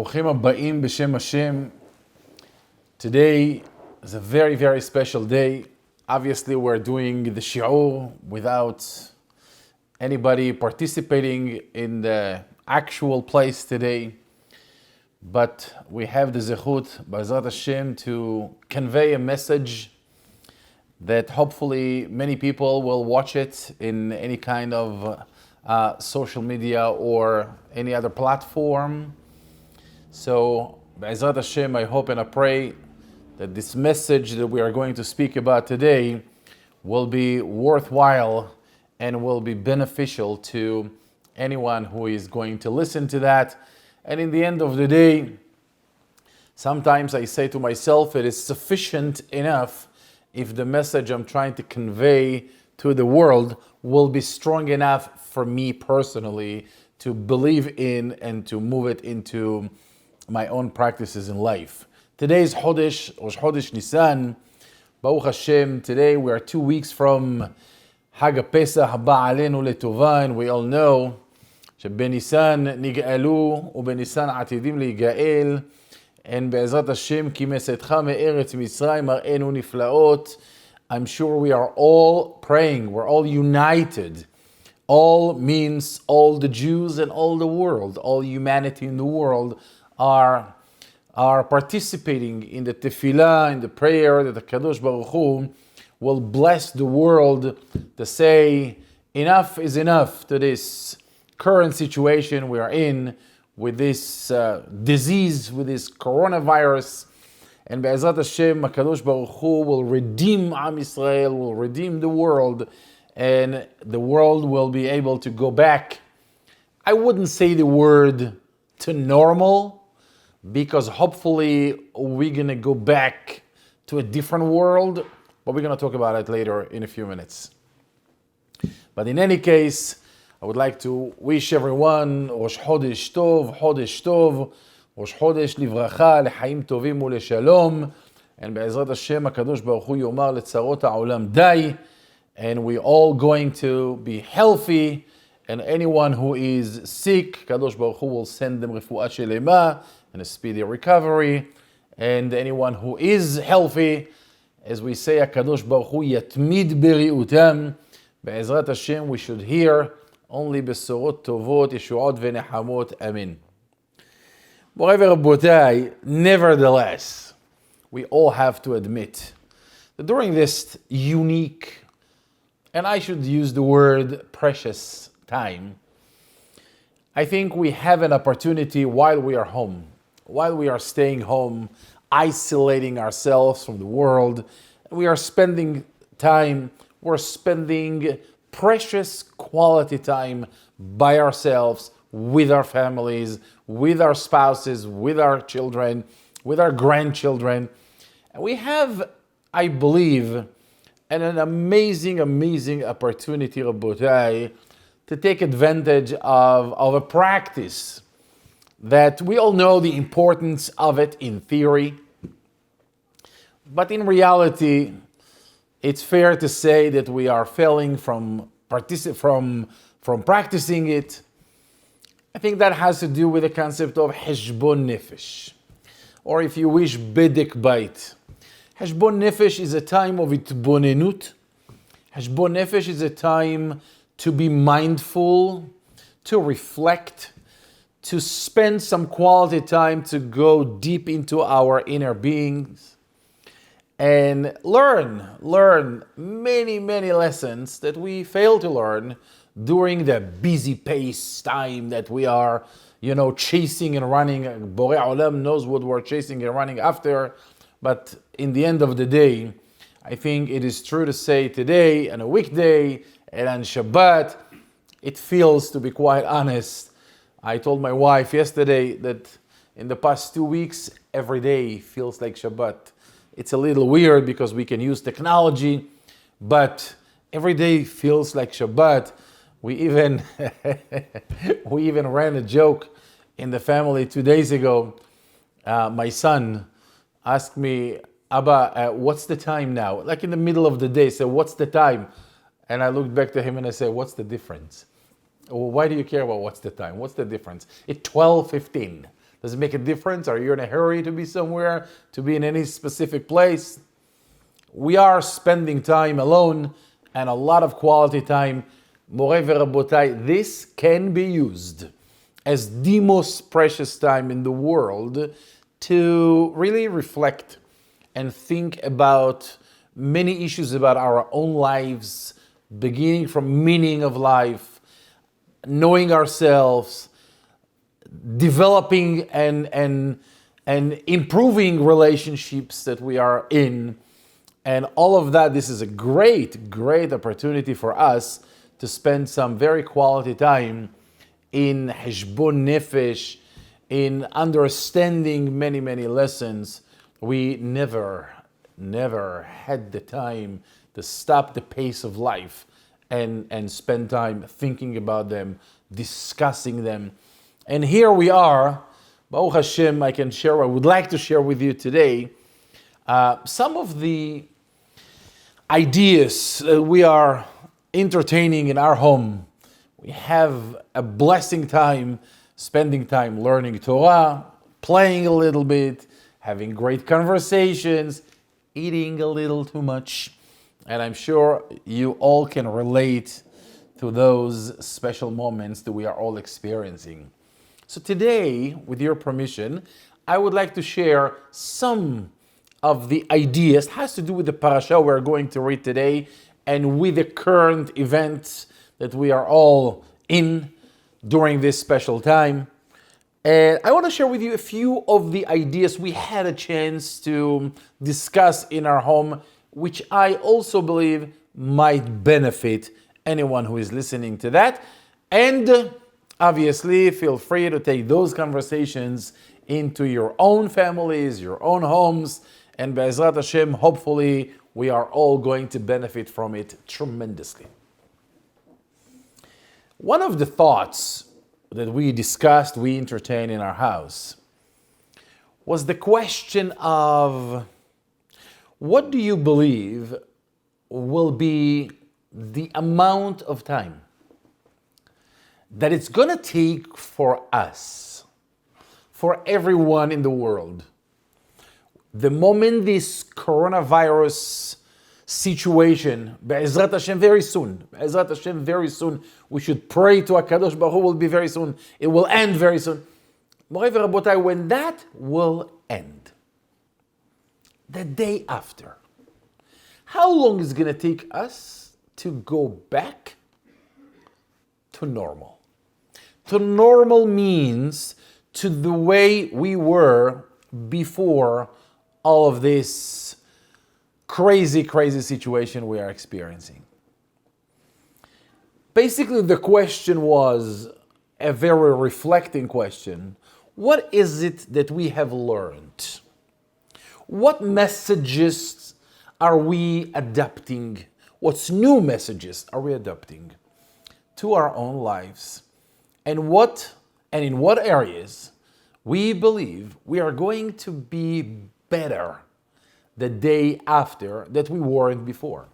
ברוכים הבאים בשם השם. Today is a very, very special day. Obviously, we're doing the SHIUR without anybody participating in the actual place today. But we have the zechut, B'ezrat Hashem, to convey a message that hopefully many people will watch it in any kind of social media or any other platform. So, B'ezrat Hashem, I hope and I pray that this message that we are going to speak about today will be worthwhile and will be beneficial to anyone who is going to listen to that. And in the end of the day, sometimes I say to myself, it is sufficient enough if the message I'm trying to convey to the world will be strong enough for me personally to believe in and to move it into my own practices in life. Today is Rosh Chodesh Nisan. Baruch Hashem, today we are 2 weeks from Hag HaPesach Haba Aleinu Letovah, and we all know שבניסן נגאלו ובניסן עתידים להיגאל, and בעזרת השם כי מסתך מארץ מצרים מראינו נפלאות. I'm sure we are all praying, we're all united. All means all the Jews and all the world, all humanity in the world are participating in the tefillah, in the prayer that the Kadosh Baruch Hu will bless the world to say enough is enough to this current situation we are in with this disease, with this coronavirus. And Be'ezrat Hashem, HaKadosh Baruch Hu will redeem Am Yisrael, will redeem the world, and the world will be able to go back. I wouldn't say the word to normal, because hopefully we're going to go back to a different world, but we're going to talk about it later in a few minutes. But in any case, I would like to wish everyone Rosh Chodesh Tov, Rosh Chodesh Livracha, Lechaim Tovim Uleshalom, and Be'ezrat Hashem, HaKadosh Baruch Hu Yomar Letzarot HaOlam Dai, and we're all going to be healthy, and anyone who is sick, Kadosh Baruch Hu will send them Refuah Shelema and a speedy recovery, and anyone who is healthy, as we say, HaKadosh Baruch Hu Yatmid Beriutam, Be'ezrat Hashem, we should hear only besorot tovot, yeshuot ve'nehamot, amen. Moreover, Rabbotai, nevertheless, we all have to admit that during this unique, and I should use the word precious time, I think we have an opportunity while we are home, while we are staying home, isolating ourselves from the world, we are spending time, we're spending precious quality time by ourselves, with our families, with our spouses, with our children, with our grandchildren. And we have, I believe, an amazing opportunity, Rabbotai, to take advantage of a practice that we all know the importance of it in theory. But in reality, it's fair to say that we are failing from practicing it. I think that has to do with the concept of Heshbon Nefesh, or if you wish, Bedek Bait. Heshbon Nefesh is a time of itbonenut. Heshbon Nefesh is a time to be mindful, to reflect, to spend some quality time to go deep into our inner beings and learn many lessons that we fail to learn during the busy pace time that we are, chasing and running. Borei Olam knows what we're chasing and running after. But in the end of the day, I think it is true to say today, on a weekday, and on Shabbat, it feels, to be quite honest, I told my wife yesterday that in the past 2 weeks, every day feels like Shabbat. It's a little weird because we can use technology, but every day feels like Shabbat. We even ran a joke in the family 2 days ago. My son asked me, Abba, what's the time now? Like in the middle of the day, so what's the time? And I looked back to him and I said, what's the difference? Well, why do you care about what's the time? What's the difference? It's 12:15. Does it make a difference? Are you in a hurry to be somewhere, to be in any specific place? We are spending time alone and a lot of quality time. Morei v'rabotai, this can be used as the most precious time in the world to really reflect and think about many issues about our own lives, beginning from meaning of life, knowing ourselves, developing and improving relationships that we are in. And all of that, this is a great opportunity for us to spend some very quality time in heshbon nefesh, in understanding many lessons. We never had the time to stop the pace of life and spend time thinking about them, discussing them. And here we are, Baruch Hashem, I would like to share with you today some of the ideas we are entertaining in our home. We have a blessing time, spending time learning Torah, playing a little bit, having great conversations, eating a little too much. And I'm sure you all can relate to those special moments that we are all experiencing. So today, with your permission, I would like to share some of the ideas. It has to do with the parasha we're going to read today and with the current events that we are all in during this special time. And I want to share with you a few of the ideas we had a chance to discuss in our home, which I also believe might benefit anyone who is listening to that. And obviously, feel free to take those conversations into your own families, your own homes, and Be'ezrat Hashem, hopefully, we are all going to benefit from it tremendously. One of the thoughts that we discussed, we entertained in our house, was the question of what do you believe will be the amount of time that it's going to take for us, for everyone in the world, the moment this coronavirus situation, Be'ezrat Hashem very soon, we should pray to HaKadosh Baruch Hu will be very soon, it will end very soon. Morei v'rabotai, when that will end, the day after, how long is it going to take us to go back to normal? To normal means to the way we were before all of this crazy situation we are experiencing. Basically, the question was a very reflecting question. What is it that we have learned? What messages are we adapting? What new messages are we adapting to our own lives? And in what areas we believe we are going to be better the day after that we weren't before?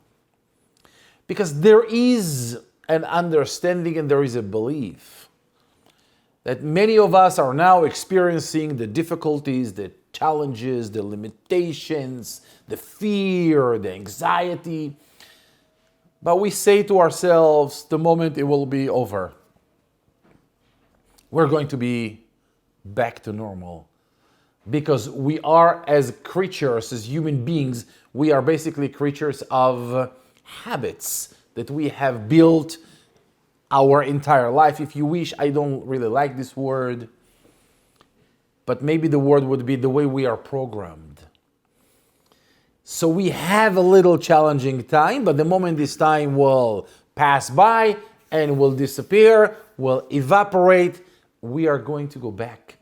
Because there is an understanding and there is a belief that many of us are now experiencing the difficulties, the challenges, the limitations, the fear, the anxiety. But we say to ourselves, the moment it will be over, we're going to be back to normal. Because we are, as creatures, as human beings, we are basically creatures of habits that we have built our entire life. If you wish, I don't really like this word, but maybe the word would be the way we are programmed. So we have a little challenging time, but the moment this time will pass by and will disappear, will evaporate, we are going to go back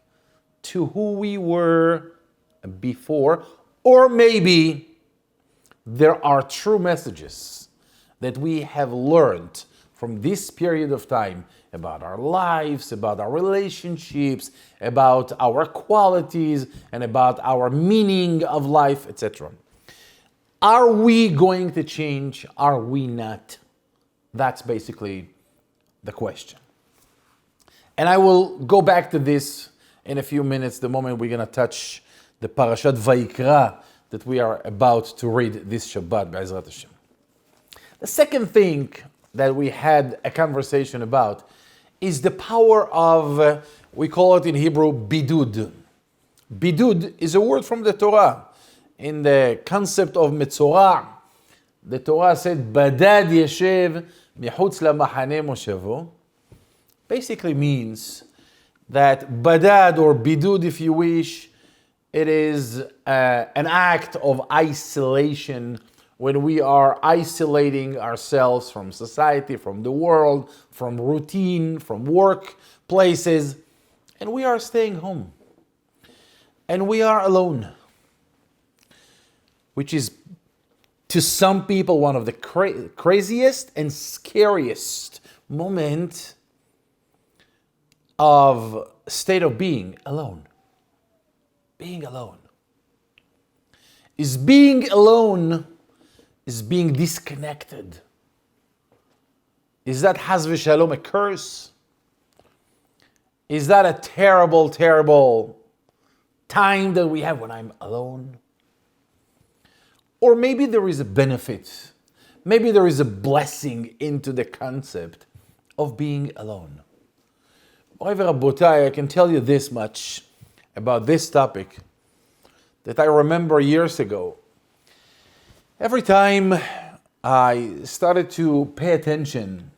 to who we were before, or maybe there are true messages that we have learned from this period of time about our lives, about our relationships, about our qualities, and about our meaning of life, etc. Are we going to change? Are we not? That's basically the question. And I will go back to this in a few minutes, the moment we're going to touch the Parashat Vayikra that we are about to read this Shabbat, Be'ezrat Hashem. The second thing that we had a conversation about is the power of, we call it in Hebrew, bidud. Bidud is a word from the Torah. In the concept of Metzorah, the Torah said, Badad yeshev michutz lamachane moshevo. Basically means that badad or bidud, if you wish, it is an act of isolation when we are isolating ourselves from society, from the world, from routine, from work places, and we are staying home. And we are alone, which is to some people one of the craziest and scariest moment of state of being alone. Being alone. Is being alone is being disconnected. Is that Haz v'Shalom a curse? Is that a terrible, terrible time that we have when I'm alone? Or maybe there is a benefit. Maybe there is a blessing into the concept of being alone. I can tell you this much about this topic that I remember years ago. Every time I started to pay attention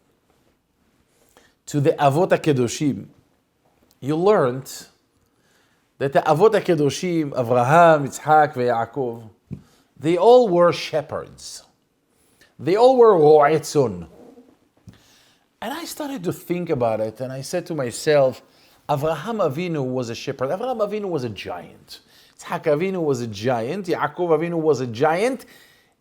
to the Avot HaKedoshim, you learned that the Avot HaKedoshim, Avraham, Yitzhak, and Yaakov, they all were shepherds. They all were ro'etzon. And I started to think about it, and I said to myself, Avraham Avinu was a shepherd. Avraham Avinu was a giant. Yitzhak Avinu was a giant. Yaakov Avinu was a giant.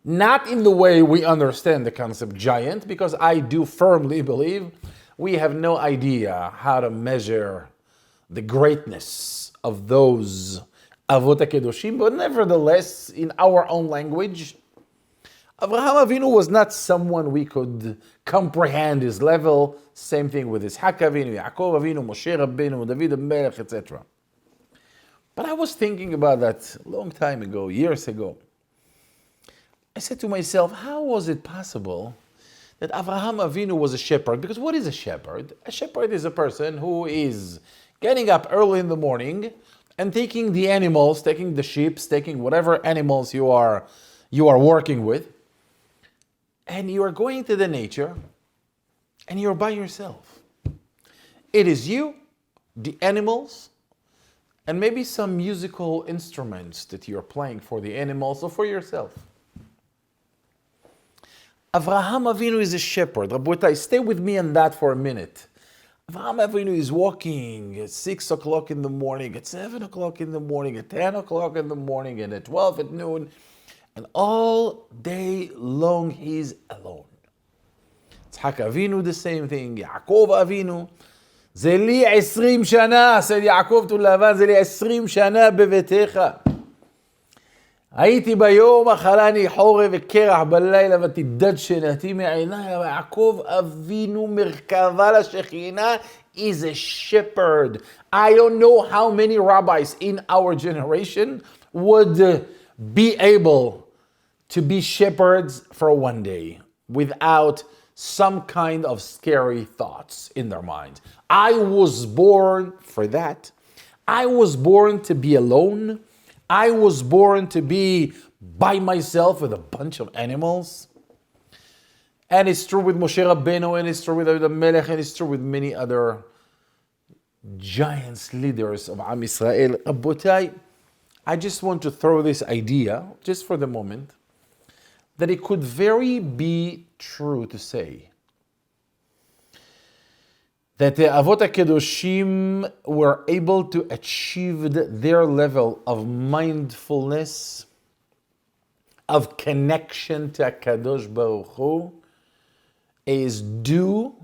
Not in the way we understand the concept giant, because I do firmly believe we have no idea how to measure the greatness of those Avot HaKedoshim, but nevertheless, in our own language, Avraham Avinu was not someone we could comprehend his level. Same thing with Yitzhak Avinu, Yaakov Avinu, Moshe Rabbeinu, David Melech, etc. But I was thinking about that a long time ago, years ago. I said to myself, how was it possible that Avraham Avinu was a shepherd? Because what is a shepherd? A shepherd is a person who is getting up early in the morning and taking the animals, taking the sheep, taking whatever animals you are working with, and you are going to the nature, and you're by yourself. It is you, the animals, and maybe some musical instruments that you're playing for the animals or for yourself. Avraham Avinu is a shepherd. Rabotai, stay with me on that for a minute. Avraham Avinu is walking at 6 o'clock in the morning, at 7 o'clock in the morning, at 10 o'clock in the morning, and at 12 at noon. And all day long, he's alone. Yitzhak Avinu, the same thing. Yaakov Avinu. זה לי 20 שנה, said Yaakov to Lavan, זה לי 20 שנה בביתך. הייתי ביום, אכלני חורב וקרח בלילה, ותדד שנתי מעיניי. יעקב אבינו מרכבה לשכינה is a shepherd. I don't know how many rabbis in our generation would be able to be shepherds for one day without some kind of scary thoughts in their minds. I was born for that. I was born to be alone. I was born to be by myself with a bunch of animals. And it's true with Moshe Rabbeinu, and it's true with David Melech, and it's true with many other giants, leaders of Am Yisrael. Rabotai, I just want to throw this idea, just for the moment, that it could very be true to say that the Avot HaKedoshim were able to achieve their level of mindfulness, of connection to HaKadosh Baruch Hu, is due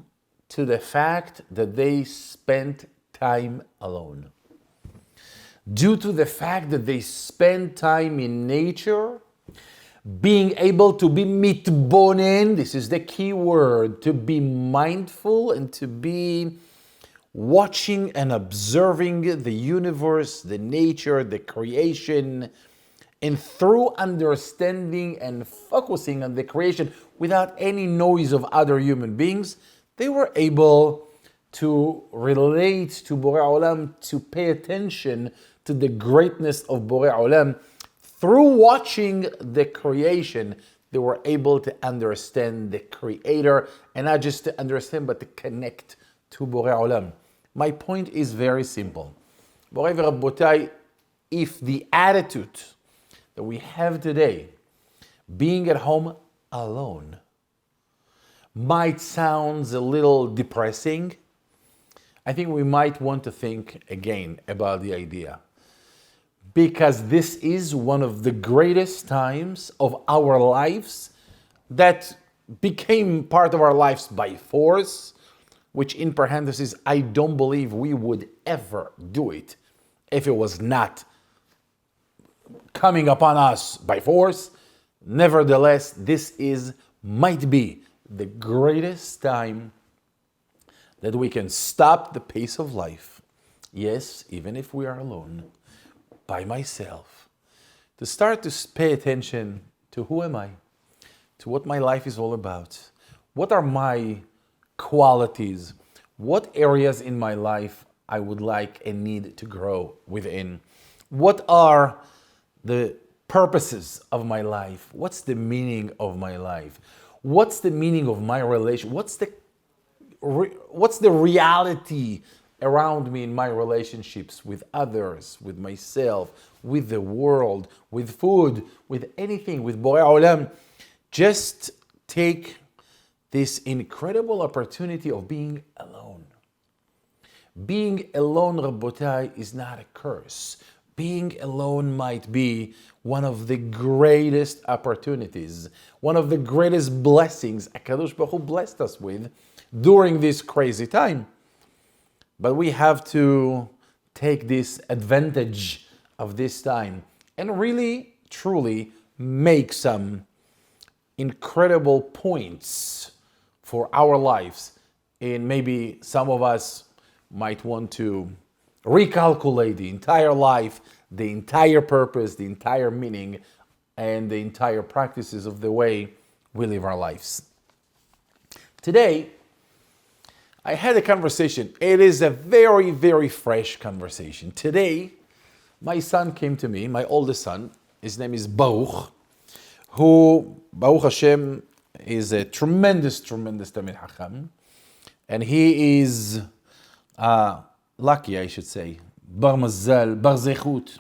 to the fact that they spent time alone. Due to the fact that they spent time in nature, being able to be mitbonen, this is the key word, to be mindful and to be watching and observing the universe, the nature, the creation, and through understanding and focusing on the creation without any noise of other human beings, they were able to relate to Borei Olam, to pay attention to the greatness of Borei Olam. Through watching the creation, they were able to understand the Creator, and not just to understand, but to connect to Borei Olam. My point is very simple. Morai v'Rabotai, if the attitude that we have today, being at home alone, might sound a little depressing, I think we might want to think again about the idea. Because this is one of the greatest times of our lives that became part of our lives by force, which in parentheses, I don't believe we would ever do it if it was not coming upon us by force. Nevertheless, this might be the greatest time that we can stop the pace of life. Yes, even if we are alone, by myself, to start to pay attention to who am I, to what my life is all about, what are my qualities, what areas in my life I would like and need to grow within, what are the purposes of my life, what's the meaning of my life, what's the meaning of my relation, what's the reality around me in my relationships with others, with myself, with the world, with food, with anything, with Borei Olam. Just take this incredible opportunity of being alone. Being alone, Rabotai, is not a curse. Being alone might be one of the greatest opportunities, one of the greatest blessings HaKadosh Baruch Hu blessed us with during this crazy time. But we have to take this advantage of this time and really, truly make some incredible points for our lives. And maybe some of us might want to recalculate the entire life, the entire purpose, the entire meaning, and the entire practices of the way we live our lives. Today, I had a conversation. It is a very, very fresh conversation. Today, my son came to me, my oldest son. His name is Baruch, who, Baruch Hashem, is a tremendous, tremendous Talmid Chacham. And he is lucky, I should say, bar mazal, bar zechut,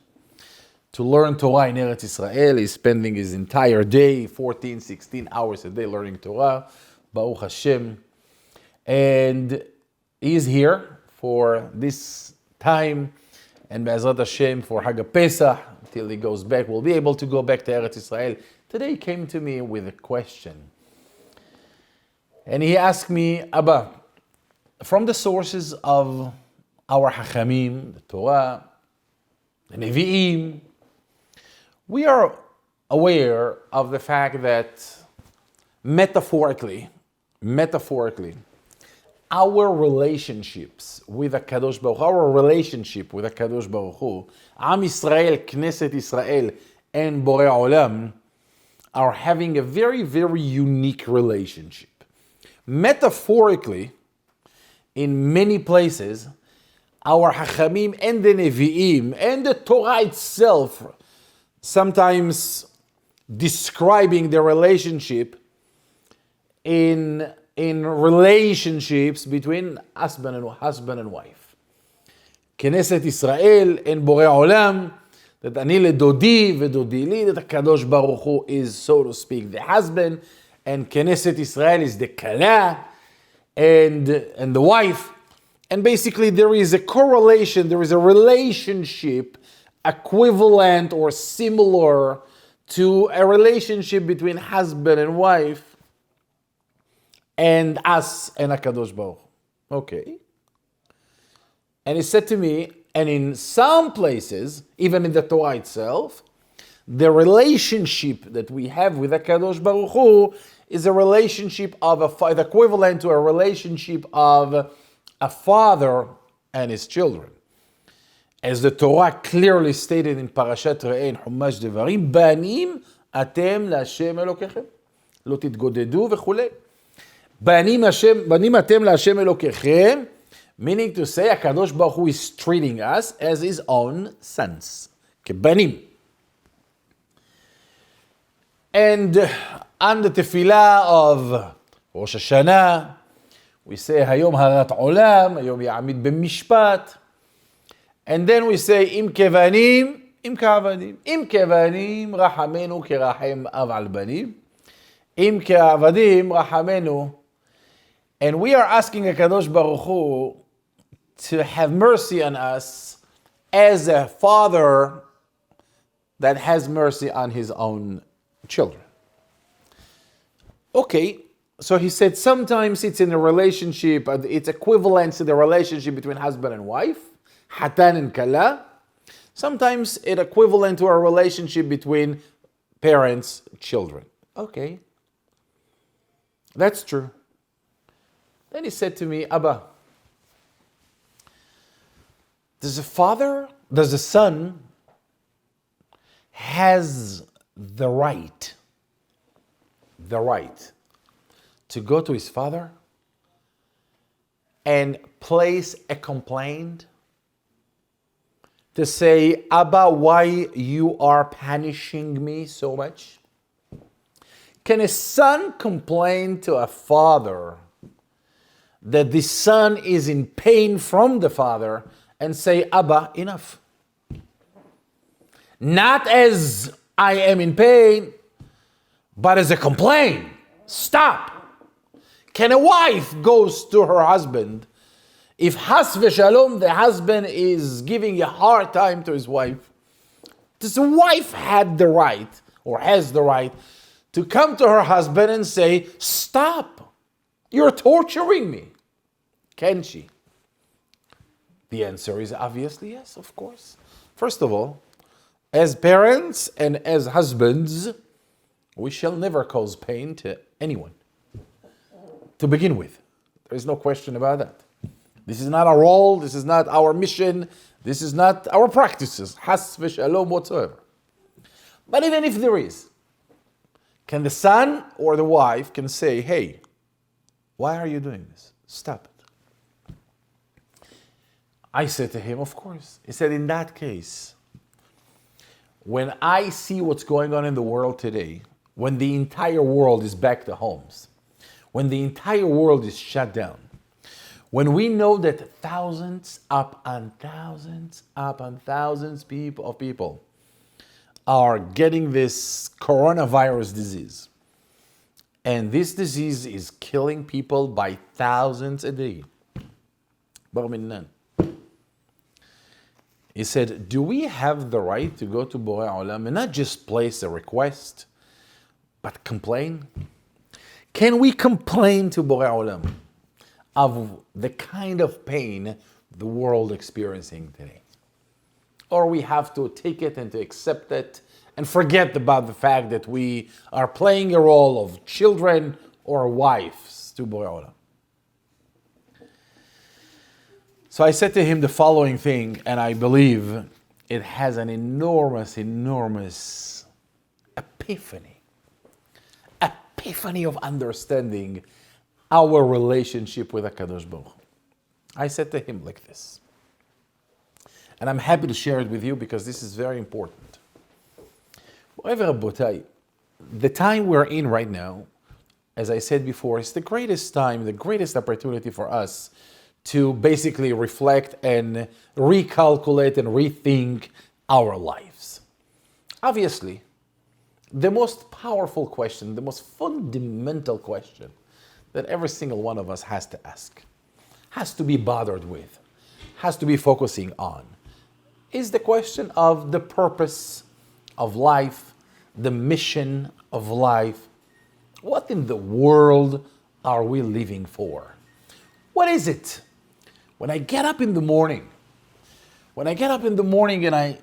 to learn Torah in Eretz Israel. He's spending his entire day, 14, 16 hours a day learning Torah. Baruch Hashem. And he is here for this time, and Be'ezrat Hashem for Hag Pesach, till he goes back. We'll be able to go back to Eretz Israel. Today he came to me with a question. And he asked me, Abba, from the sources of our Hachamim, the Torah, the Nevi'im, we are aware of the fact that metaphorically, our relationships with HaKadosh Baruch Hu, our relationship with HaKadosh Baruch Hu, Am Yisrael, Knesset Yisrael, and Borei Olam are having a very, very unique relationship. Metaphorically, in many places, our Hachamim and the Nevi'im and the Torah itself sometimes describing the relationship in relationships between husband and wife. Knesset Israel and Borei Olam, that ani ledodi vedodi li, that HaKadosh Baruch Hu is, so to speak, the husband, and Knesset Israel is the kala and the wife. And basically there is a correlation, there is a relationship equivalent or similar to a relationship between husband and wife and us and HaKadosh Baruch Hu. Okay. And he said to me, and in some places, even in the Torah itself, the relationship that we have with HaKadosh Baruch Hu is a relationship of the equivalent to a relationship of a father and his children. As the Torah clearly stated in Parashat Re'eh in Chumash Devarim, Banim atem laHashem Elokechem, lo titgodedu וכולי. Banim atem laHashem Elokechem, meaning to say, HaKadosh Baruch Hu is treating us as his own sons. Kebanim. And on the tefillah of Rosh Hashanah, we say, Hayom Harat Olam, Hayom Ya'amid B'mishpat. And then we say, Im kevanim, im ka'avadim. Im kevanim, Rahamenu kerahem av al banim. Im ke'avadim, Rahamenu. And we are asking HaKadosh Baruch Hu to have mercy on us as a father that has mercy on his own children. Okay, so he said sometimes it's in a relationship, it's equivalent to the relationship between husband and wife, hatan and kala. Sometimes it's equivalent to a relationship between parents, children. Okay, that's true. Then he said to me, Abba, does the son has the right to go to his father and place a complaint to say, Abba, why you are punishing me so much? Can a son complain to a father that the son is in pain from the father and say, Abba, enough? Not as I am in pain, but as a complaint. Stop. Can a wife goes to her husband if has v'shalom, the husband is giving a hard time to his wife? Does the wife had the right or has the right to come to her husband and say, stop, you're torturing me? Can she? The answer is obviously yes, of course. First of all, as parents and as husbands, we shall never cause pain to anyone. To begin with, there is no question about that. This is not our role, this is not our mission, this is not our practices, has v'shalom whatsoever. But even if there is, can the son or the wife can say, hey, why are you doing this? Stop it. I said to him, of course. He said, in that case, when I see what's going on in the world today, when the entire world is back to homes, when the entire world is shut down, when we know that thousands upon thousands of people are getting this coronavirus disease, and this disease is killing people by thousands a day. He said, do we have the right to go to Borei Olam and not just place a request, but complain? Can we complain to Borei Olam of the kind of pain the world is experiencing today? Or we have to take it and to accept it and forget about the fact that we are playing a role of children or wives to Borei Olam? So I said to him the following thing, and I believe it has an enormous epiphany of understanding our relationship with HaKadosh Baruch Hu. I said to him like this, and I'm happy to share it with you because this is very important. The time we're in right now, as I said before, is the greatest time, the greatest opportunity for us to basically reflect and recalculate and rethink our lives. Obviously, the most powerful question, the most fundamental question that every single one of us has to ask, has to be bothered with, has to be focusing on, is the question of the purpose of life, the mission of life. What in the world are we living for? What is it? When I get up in the morning and I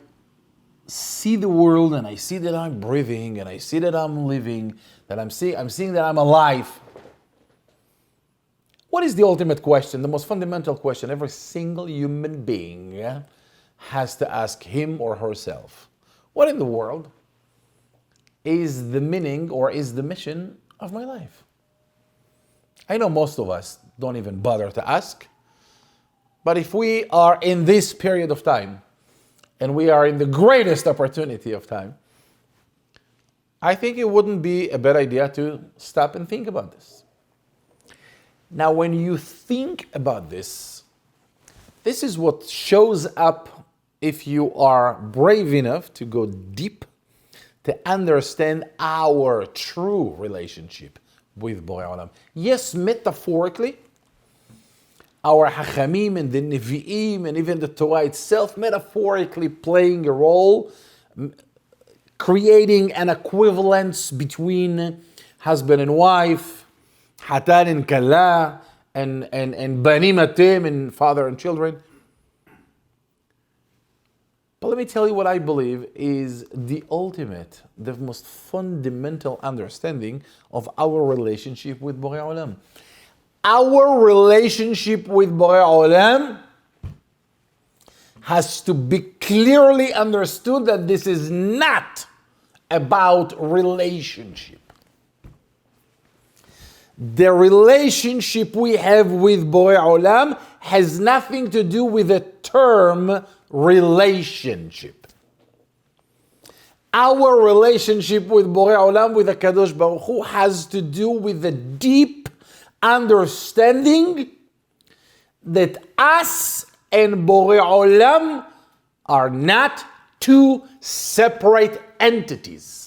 see the world and I see that I'm breathing and I see that I'm living, that I'm seeing that I'm alive, What is the ultimate question, the most fundamental question every single human being has to ask him or herself? What in the world is the meaning or is the mission of my life? I know most of us don't even bother to ask, but if we are in this period of time, and we are in the greatest opportunity of time, I think it wouldn't be a bad idea to stop and think about this. Now, when you think about this, this is what shows up if you are brave enough to go deep to understand our true relationship with Borei Olam. Yes, metaphorically, our Hachamim and the Nevi'im and even the Torah itself metaphorically playing a role, creating an equivalence between husband and wife, Hatan and Kala, and Banim Atem, and father and children. But let me tell you what I believe is the ultimate, the most fundamental understanding of our relationship with Borei Olam. Our relationship with Borei Olam has to be clearly understood that this is not about relationship. The relationship we have with Borei Olam has nothing to do with the term relationship. Our relationship with Borei Olam, with the Kadosh Baruch Hu, has to do with the deep understanding that us and Borei Olam are not two separate entities.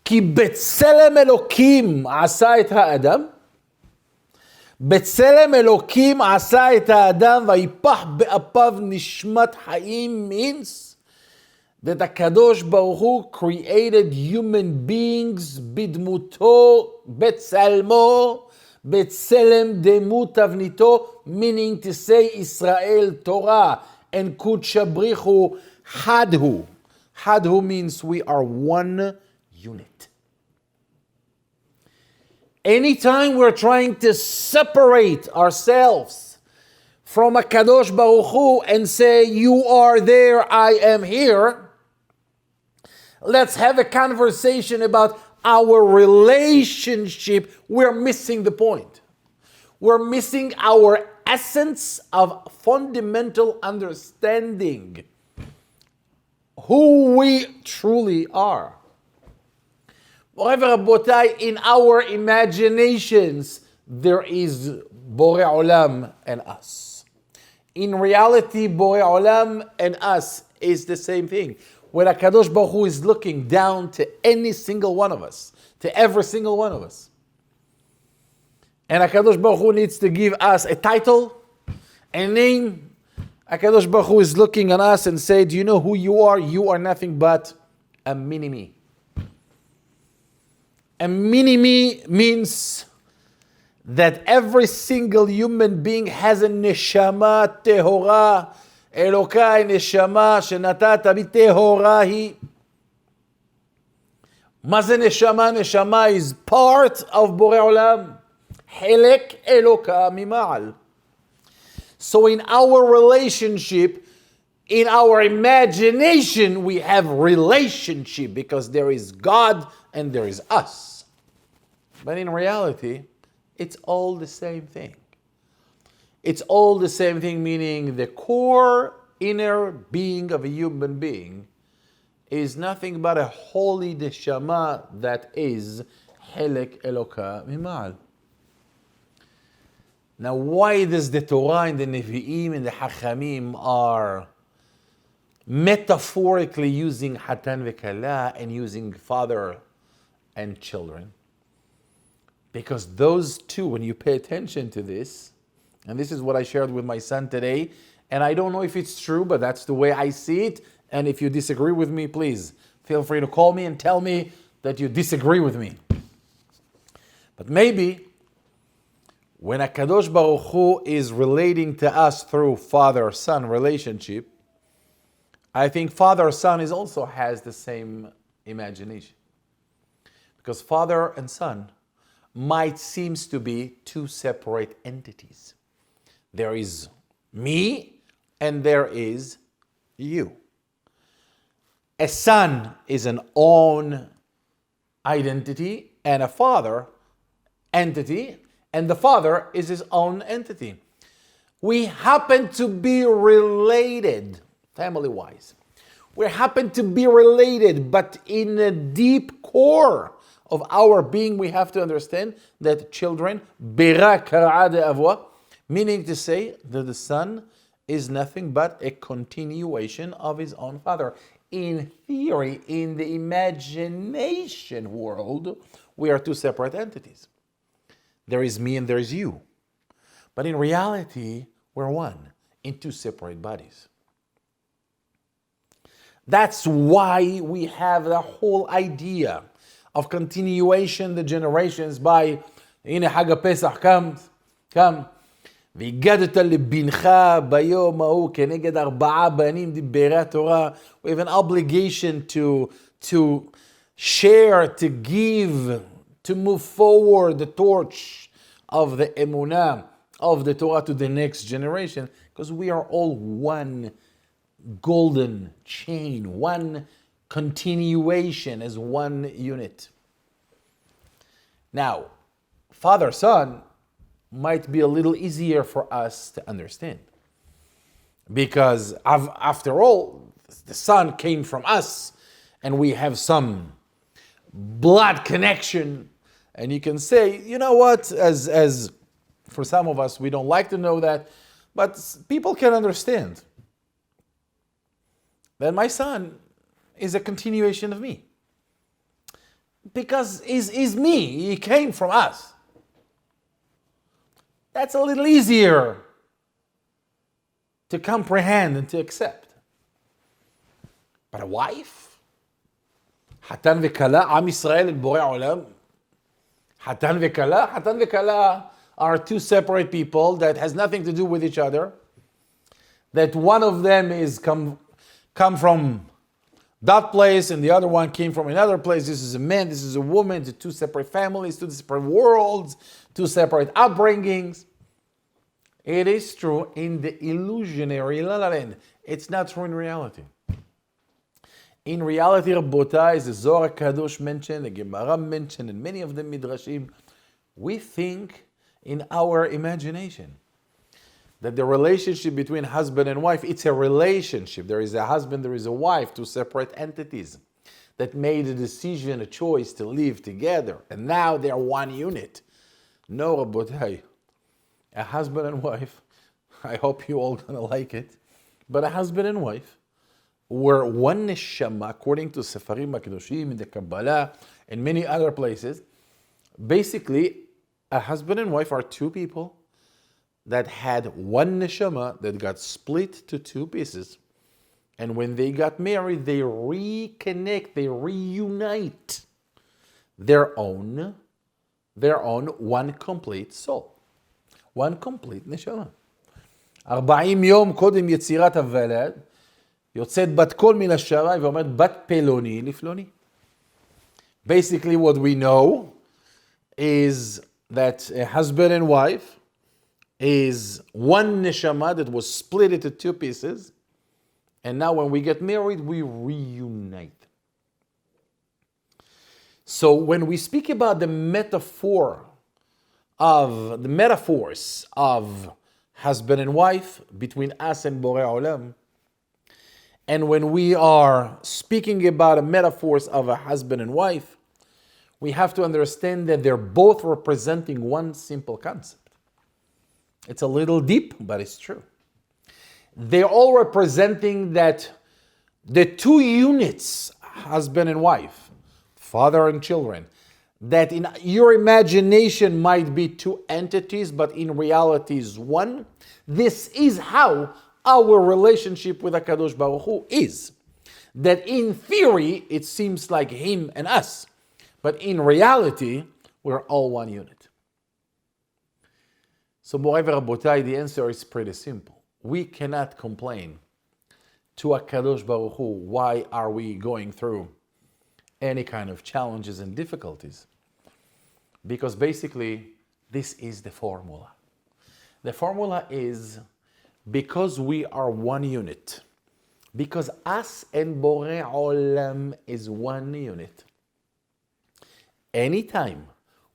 כי בצלם אלוקים עשה את האדם, בצלם אלוקים עשה את האדם, ויפח באפיו נשמת חיים, means that the Kadosh Baruch Hu created human beings בדמותו, בצלמו, בצלם דמות תבניתו, meaning to say Israel, Torah, and Kudsha Brichu, Hadhu. Hadhu means we are one unit. Anytime we're trying to separate ourselves from a Kadosh Baruch Hu and say, you are there, I am here, let's have a conversation about our relationship, we're missing the point. We're missing our essence of fundamental understanding who we truly are. In our imaginations, there is Borei Olam and us. In reality, Borei Olam and us is the same thing. When HaKadosh Baruch Hu is looking down to any single one of us, to every single one of us, and HaKadosh Baruch Hu needs to give us a title, a name, HaKadosh Baruch Hu is looking at us and say, do you know who you are? You are nothing but a mini-me. A mini-me means that every single human being has a neshama tehora. Elokai neshama shenatata bi tehora hi. מה זה נשמה? נשמה is part of Borei Olam. חלק אלוקה ממעל. So in our relationship, in our imagination, we have relationship because there is God and there is us. But in reality, it's all the same thing. It's all the same thing, meaning the core inner being of a human being is nothing but a holy neshama that is Helek Eloka Mimal. Now, why does the Torah and the Nevi'im and the Hachamim are metaphorically using Hatan v'Kala and using father and children? Because those two, when you pay attention to this, and this is what I shared with my son today, and I don't know if it's true, but that's the way I see it, and if you disagree with me, please feel free to call me and tell me that you disagree with me. But maybe when HaKadosh Baruch Hu is relating to us through father-son relationship, I think father-son is also has the same imagination. Because father and son might seem to be two separate entities. There is me and there is you. A son is an own identity and a father entity, and the father is his own entity. We happen to be related, family-wise. We happen to be related, but in a deep core of our being, we have to understand that children, bera kara'a de avwa, meaning to say that the son is nothing but a continuation of his own father. In theory, in the imagination world, we are two separate entities. There is me and there is you. But in reality, we're one in two separate bodies. That's why we have the whole idea of continuation the generations by הנה חג הפסח come והגדת לבנך ביום ההוא כנגד 4 בנים דיברי התורה. We have an obligation to share, to give, to move forward the torch of the emunah, of the Torah to the next generation, because we are all one golden chain, one continuation as one unit. Now, father-son might be a little easier for us to understand, because after all, the son came from us and we have some blood connection, and you can say, you know what, as for some of us, we don't like to know that, but people can understand that my son is a continuation of me. Because he's me, he came from us. That's a little easier to comprehend and to accept. But a wife? חתן וכלה, עם ישראל את בורא עולם. חתן וכלה are two separate people that has nothing to do with each other. That one of them is come from that place and the other one came from another place. This is a man, this is a woman, two separate families, two separate worlds, two separate upbringings. It is true in the illusionary La La Land. It's not true in reality. In reality, Rabbotai, as the Zohar Kadosh mentioned, the Gemara mentioned, and many of the Midrashim, we think in our imagination that the relationship between husband and wife, it's a relationship. There is a husband, there is a wife, two separate entities that made a decision, a choice to live together, and now they're one unit. No, Rabbotai, a husband and wife, I hope you all gonna like it, but a husband and wife were one neshama, according to Sefarim HaKadoshim, in the Kabbalah, and many other places. Basically, a husband and wife are two people that had one neshama that got split to two pieces. And when they got married, they reconnect, they reunite their own one complete soul, one complete neshama. 40 יום קודם יצירת הוולד, יוצאת בת קול מן השערה ואומרת בת פלוני לפלוני. Basically what we know is that a husband and wife is one neshama that was split into two pieces, and now when we get married, we reunite. So when we speak about the metaphors of husband and wife between us and Borei Olam, and when we are speaking about the metaphors of a husband and wife, we have to understand that they're both representing one simple concept. It's a little deep, but it's true. They're all representing that the two units, husband and wife, father and children, that in your imagination might be two entities, but in reality is one. This is how our relationship with HaKadosh Baruch Hu is. That in theory, it seems like him and us, but in reality, we're all one unit. So, Morai V'Rabotai, the answer is pretty simple. We cannot complain to HaKadosh Baruch Hu, why are we going through any kind of challenges and difficulties? Because basically, this is the formula. The formula is because we are one unit, because us and Borei Olam is one unit. Anytime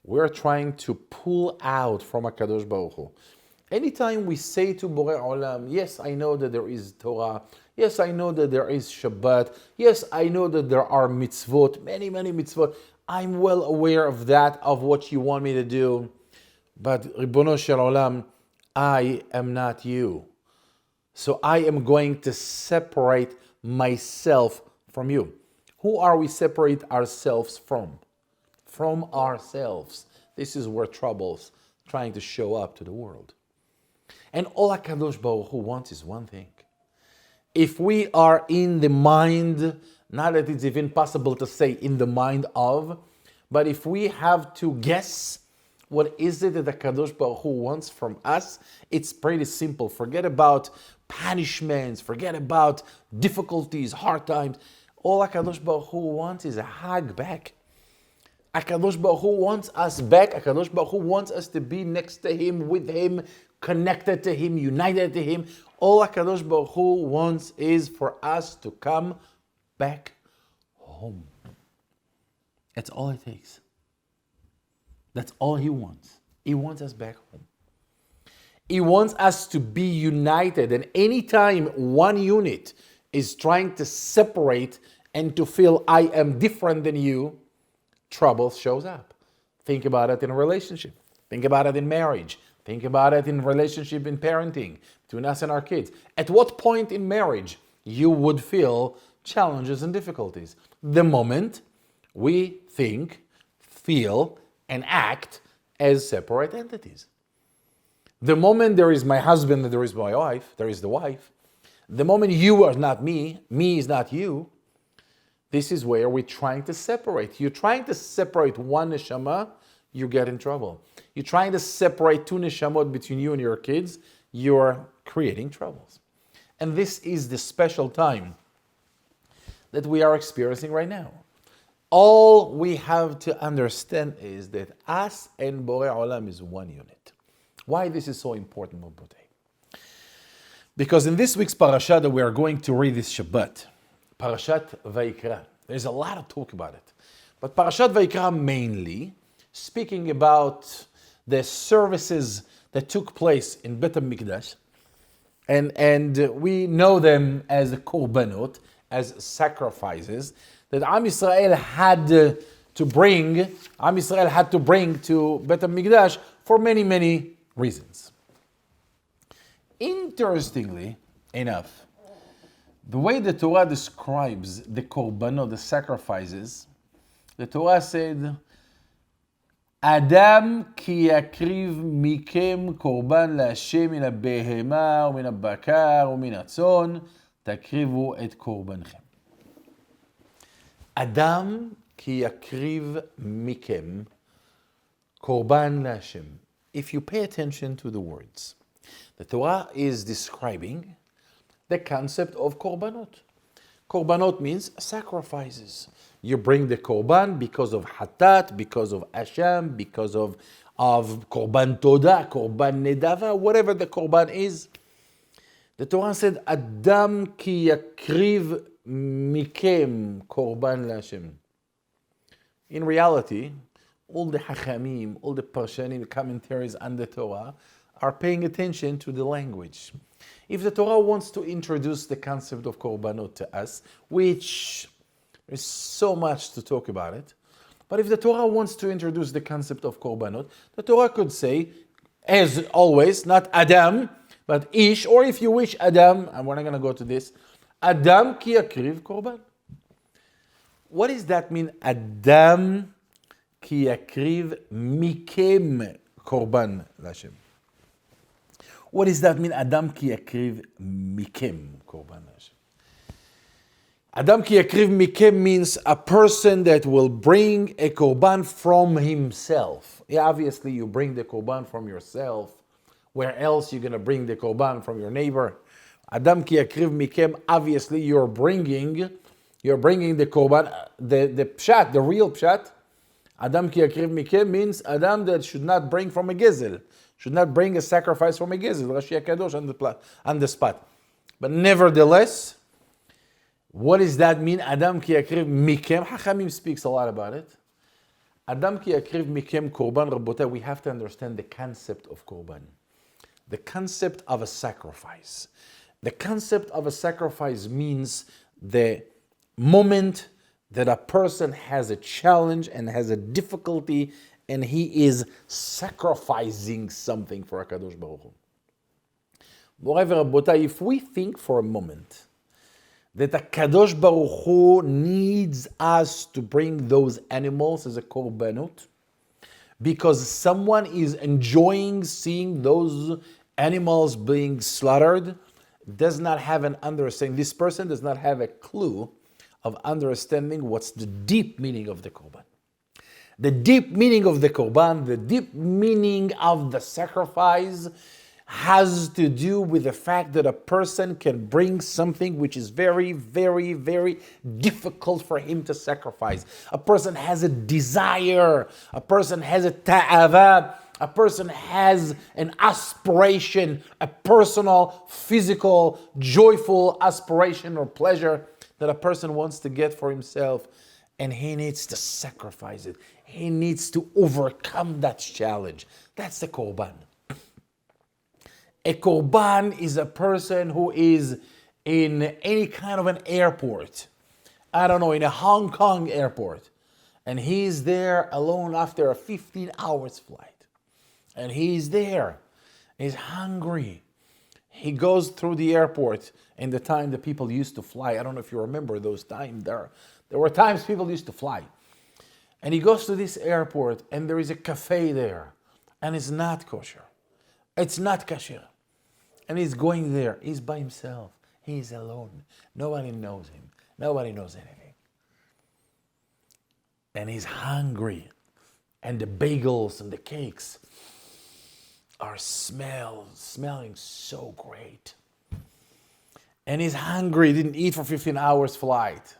we're trying to pull out from HaKadosh Baruch Hu, anytime we say to Borei Olam, yes, I know that there is Torah, yes, I know that there is Shabbat, yes, I know that there are mitzvot, many, many mitzvot, I'm well aware of that, of what you want me to do, but Ribono Shel Olam, I am not you. So I am going to separate myself from you. Who are we separate ourselves from? From ourselves. This is where trouble's trying to show up to the world. And all HaKadosh Baruch Hu wants is one thing. If we are in the mind, not that it's even possible to say in the mind of, but if we have to guess what is it that the HaKadosh Baruch Hu wants from us, it's pretty simple. Forget about punishments, forget about difficulties, hard times. All HaKadosh Baruch Hu wants is a hug back. HaKadosh Baruch Hu wants us back. HaKadosh Baruch Hu wants us to be next to Him, with Him, connected to Him, united to Him. All HaKadosh Baruch Hu wants is for us to come back home. That's all it takes. That's all He wants. He wants us back home. He wants us to be united. And anytime one unit is trying to separate and to feel I am different than you, trouble shows up. Think about it in a relationship. Think about it in marriage. Think about it in relationship in parenting between us and our kids. At what point in marriage you would feel challenges and difficulties? The moment we think, feel, and act as separate entities. The moment there is my husband and there is my wife, there is the wife. The moment you are not me, me is not you, this is where we're trying to separate. You're trying to separate one neshama, you get in trouble. You're trying to separate two neshamot between you and your kids, you're creating troubles. And this is the special time that we are experiencing right now. All we have to understand is that us and Borei Olam is one unit. Why this is so important, Rabbi? Because in this week's parasha that we are going to read this Shabbat, Parashat VAYIKRA, there's a lot of talk about it. But Parashat VAYIKRA mainly speaking about the services that took place in Bet HaMikdash, and we know them as korbanot, as sacrifices that Am Yisrael had to bring to Bet HaMikdash for many, many reasons. Interestingly enough, the way the Torah describes the korbanot, the sacrifices, the Torah said, Adam ki yakriv mikem korban laHashem min habehema umin habakar umin hatzon takrivu et korbanchem. Adam ki yakriv mikem korban laHashem. If you pay attention to the words, the Torah is describing the concept of korbanot. Korbanot means sacrifices. You bring the korban because of hatat, because of asham, because of korban toda, korban nedava, whatever the korban is. The Torah said, Adam ki yakriv mikem korban laHashem. In reality, all the hachamim, all the parshanim, commentaries on the Torah are paying attention to the language. If the Torah wants to introduce the concept of korbanot to us, which there's so much to talk about it, but if the Torah wants to introduce the concept of korbanot, the Torah could say, as always, not Adam, but Ish, or if you wish, Adam, and we're not going to go to this, Adam ki yakriv korban. What does that mean, Adam ki yakriv mikem korban laHashem? What does that mean, Adam ki yakriv mikem korban laHashem? Adam ki yakriv mikem means a person that will bring a korban from himself. Yeah, obviously, you bring the korban from yourself. Where else you're going to bring the korban from your neighbor? Adam ki yakriv mikem, obviously, you're bringing the korban, the pshat, the real pshat. Adam ki yakriv mikem means Adam that should not bring from a gezel, should not bring a sacrifice from a gezel. Rashi HaKadosh on the spot. But nevertheless, what does that mean? Adam ki yakriv mikem. Hachamim speaks a lot about it. Adam ki yakriv mikem korban, Rabotai, we have to understand the concept of korban. The concept of a sacrifice. The concept of a sacrifice means the moment that a person has a challenge and has a difficulty and he is sacrificing something for HaKadosh Baruch Hu. Moreover, Rabotai, if we think for a moment that HaKadosh Baruch Hu needs us to bring those animals as a korbanot, because someone is enjoying seeing those animals being slaughtered, does not have an understanding. This person does not have a clue of understanding what's the deep meaning of the korban. The deep meaning of the korban, the deep meaning of the sacrifice has to do with the fact that a person can bring something which is very, very, very difficult for him to sacrifice. A person has a desire, a person has a ta'ava, a person has an aspiration, a personal, physical, joyful aspiration or pleasure that a person wants to get for himself, and he needs to sacrifice it. He needs to overcome that challenge. That's the korban. A korban is a person who is in any kind of an airport. I don't know, in a Hong Kong airport. And he's there alone after a 15 hours flight. And he's there. He's hungry. He goes through the airport in the time that people used to fly. I don't know if you remember those times. There were times people used to fly. And he goes to this airport and there is a cafe there. And it's not kosher. It's not kasher. And he's going there. He's by himself. He's alone. Nobody knows him. Nobody knows anything. And he's hungry. And the bagels and the cakes are smelling so great. And he's hungry. He didn't eat for 15 hours flight.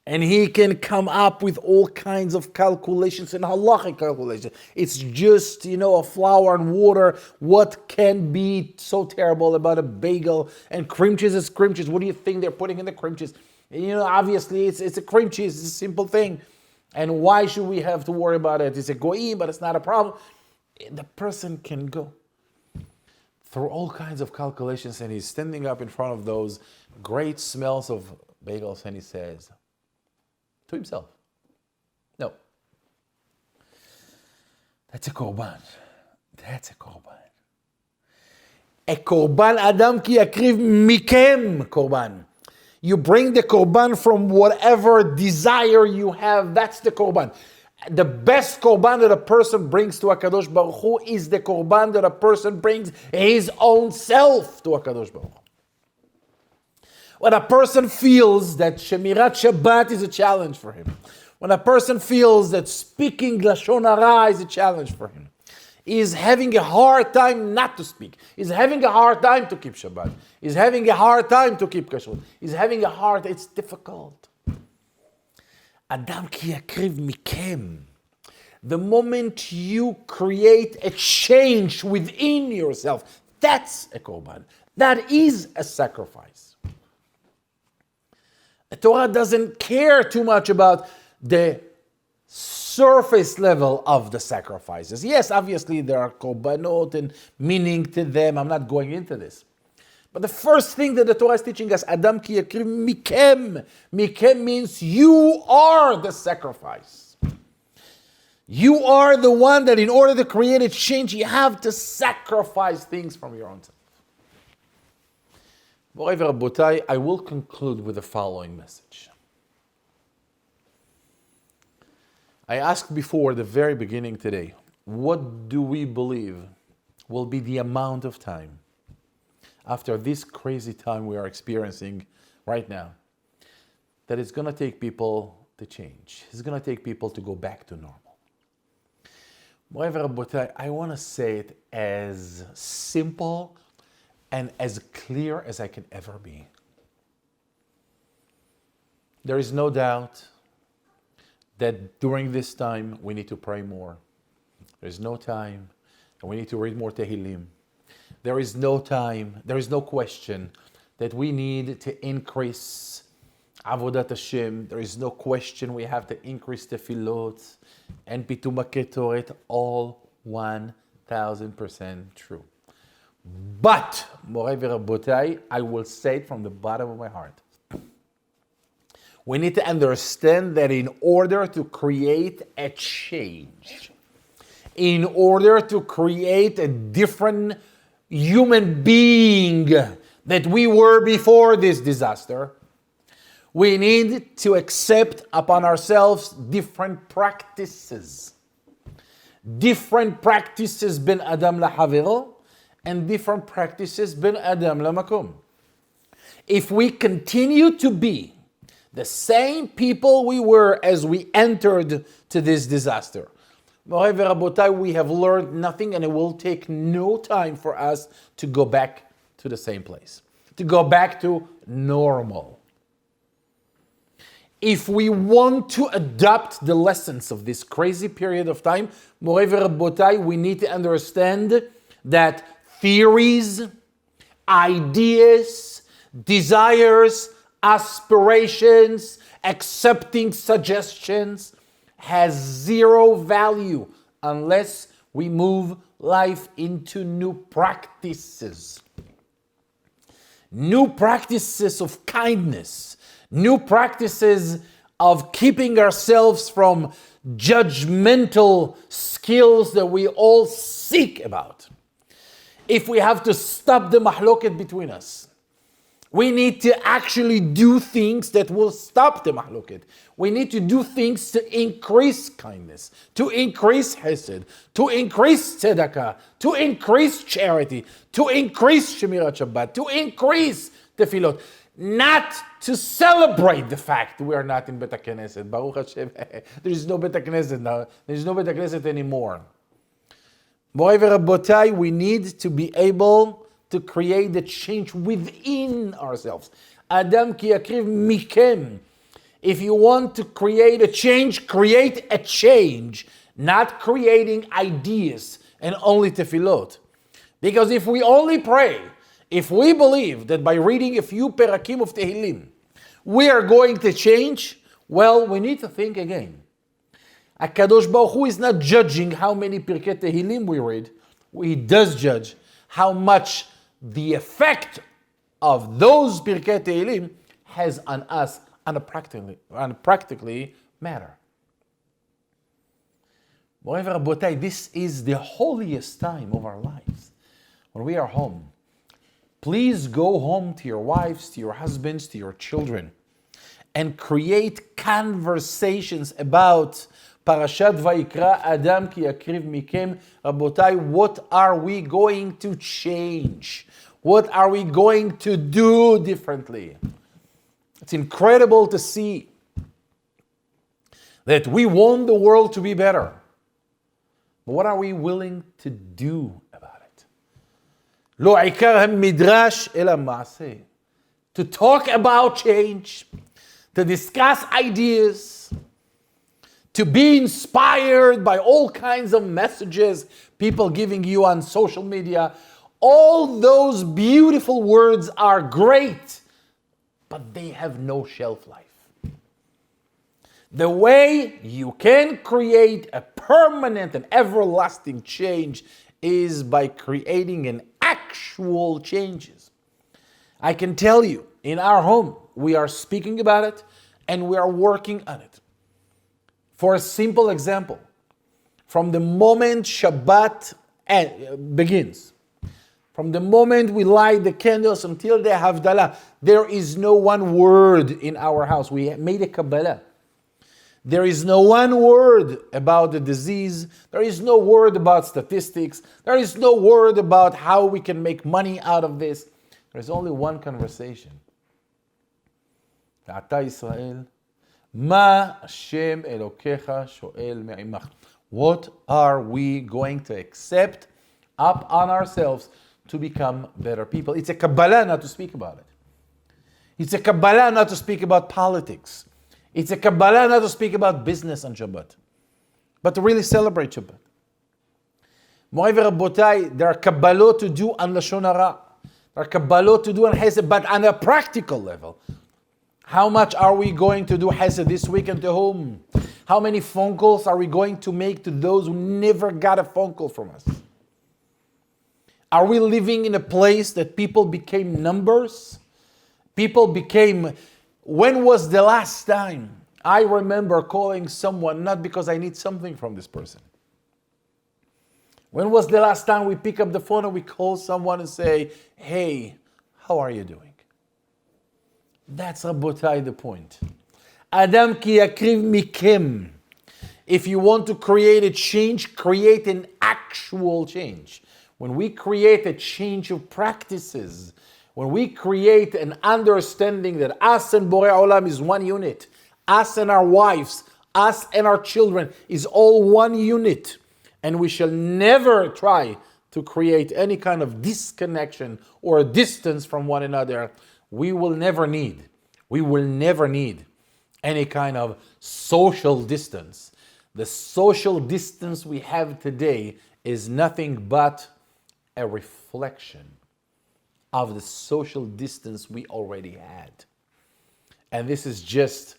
And he can come up with all kinds of calculations and halachic calculations. It's just, a flour and water. What can be so terrible about a bagel? And cream cheese is cream cheese. What do you think they're putting in the cream cheese? Obviously it's a cream cheese. It's a simple thing. And why should we have to worry about it? It's a goyim, but it's not a problem. The person can go through all kinds of calculations, and he's standing up in front of those great smells of bagels, and he says to himself, no, that's a korban. That's a korban. A korban adam ki yakriv mikem korban. You bring the korban from whatever desire you have. That's the korban. The best korban that a person brings to HaKadosh Baruch Hu is the korban that a person brings his own self to HaKadosh Baruch Hu. When a person feels that Shemirat Shabbat is a challenge for him, when a person feels that speaking Lashon Hara is a challenge for him, is having a hard time not to speak, is having a hard time to keep Shabbat, is having a hard time to keep Kashrut, it's difficult. Adam ki yakriv mikem. The moment you create a change within yourself, that's a korban. That is a sacrifice. The Torah doesn't care too much about the surface level of the sacrifices. Yes, obviously there are korbanot and meaning to them. I'm not going into this. But the first thing that the Torah is teaching us, Adam ki yakriv mikem. Mikem means you are the sacrifice. You are the one that in order to create a change, you have to sacrifice things from your own self. Moreover, Rabotai, I will conclude with the following message. I asked before the very beginning today, what do we believe will be the amount of time after this crazy time we are experiencing right now that it's going to take people to change? It's going to take people to go back to normal. Moreover, Rabotai, I want to say it as simple and as clear as I can ever be. There is no doubt that during this time we need to pray more. There's no time, and we need to read more Tehillim. There is no time, there is no question that we need to increase Avodat Hashem. There is no question we have to increase Tefillot and Pitum Ketoret, all 1,000% true. But, Moray Verabotai, I will say it from the bottom of my heart. We need to understand that in order to create a change, in order to create a different human being that we were before this disaster, we need to accept upon ourselves different practices. Different practices bin Adam lahaviro, and different practices bin Adam lamakum. If we continue to be the same people we were as we entered to this disaster, Moray Verabotai, we have learned nothing, and it will take no time for us to go back to the same place, to go back to normal. If we want to adopt the lessons of this crazy period of time, Moray Verabotai, we need to understand that theories, ideas, desires, aspirations, accepting suggestions has zero value unless we move life into new practices. New practices of kindness, new practices of keeping ourselves from judgmental skills that we all seek about. If we have to stop the mahloket between us, we need to actually do things that will stop the mahloket. We need to do things to increase kindness, to increase hesed, to increase tzedakah, to increase charity, to increase shemirat Shabbat, to increase tefillot. Not to celebrate the fact we are not in Bet HaKnesset. Baruch Hashem, there is no Bet HaKnesset now. There is no Bet HaKnesset anymore. Moray Verabotai, we need to be able to create the change within ourselves. Adam ki yakriv mikem. If you want to create a change, not creating ideas and only tefillot. Because if we only pray, if we believe that by reading a few perakim of Tehillim, we are going to change, well, we need to think again. HaKadosh Baruch Hu is not judging how many Pirkei Tehillim we read. He does judge how much the effect of those Pirkei Tehillim has on us on a practically matter. Moreover, Rabotai, this is the holiest time of our lives. When we are home, please go home to your wives, to your husbands, to your children, and create conversations about Parashat Vayikra, Adam ki yakriv mikem. Rabotai, what are we going to change? What are we going to do differently? It's incredible to see that we want the world to be better. But what are we willing to do about it? Lo ikar midrash ela maaseh. To talk about change, to discuss ideas, to be inspired by all kinds of messages people giving you on social media. All those beautiful words are great, but they have no shelf life. The way you can create a permanent and everlasting change is by creating an actual changes. I can tell you, in our home, we are speaking about it and we are working on it. For a simple example, from the moment Shabbat begins, from the moment we light the candles until the Havdalah, there is no one word in our house. We made a Kabbalah. There is no one word about the disease. There is no word about statistics. There is no word about how we can make money out of this. There is only one conversation. Ata Yisrael, Ma Hashem Elokecha Shoel Me'imach. What are we going to accept up on ourselves to become better people? It's a Kabbalah not to speak about it. It's a Kabbalah not to speak about politics. It's a Kabbalah not to speak about business on Shabbat, but to really celebrate Shabbat. Moray v'Rabotai, there are Kabbalot to do on Lashon Hara. There are Kabbalot to do on Hesed, but on a practical level. How much are we going to do Hesed this week and to whom? How many phone calls are we going to make to those who never got a phone call from us? Are we living in a place that people became numbers? When was the last time I remember calling someone not because I need something from this person? When was the last time we pick up the phone and we call someone and say, hey, how are you doing? That's Rabotai the point. Adam ki yakriv mikem. If you want to create a change, create an actual change. When we create a change of practices, when we create an understanding that us and Borei Olam is one unit, us and our wives, us and our children is all one unit, and we shall never try to create any kind of disconnection or distance from one another, we will never need any kind of social distance. The social distance we have today is nothing but a reflection of the social distance we already had. And this is just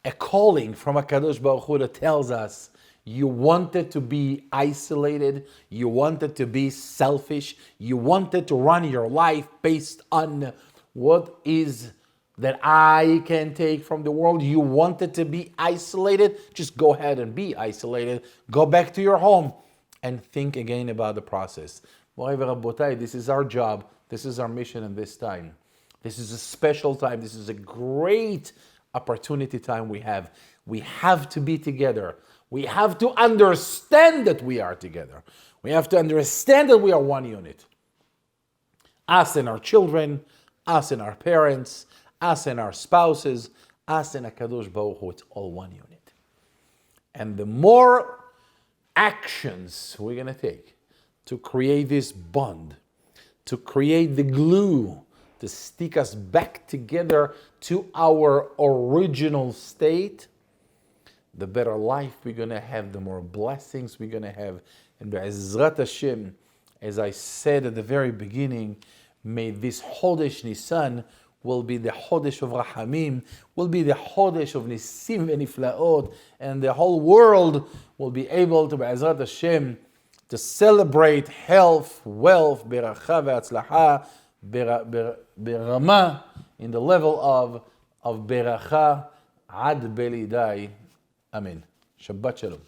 a calling from HaKadosh Baruch Hu that tells us, you wanted to be isolated, you wanted to be selfish, you wanted to run your life based on what is that I can take from the world. You wanted to be isolated, just go ahead and be isolated. Go back to your home and think again about the process. Moray v'Rabotai, this is our job, this is our mission in this time. This is a special time, this is a great opportunity time we have. We have to be together. We have to understand that we are together. We have to understand that we are one unit. Us and our children, us and our parents, us and our spouses, us and HaKadosh Baruch Hu, it's all one unit. And the more actions we're going to take to create this bond, to create the glue, to stick us back together to our original state, the better life we're going to have, the more blessings we're going to have. And Be'ezrat Hashem, as I said at the very beginning, may this Chodesh Nisan will be the Chodesh of Rahamim, will be the Chodesh of Nisim v'Niflaot, and the whole world will be able to, Be'ezrat Hashem, to celebrate health, wealth, beracha ve'atzlacha, berama, in the level of beracha ad belidai. Amen. Shabbat Shalom.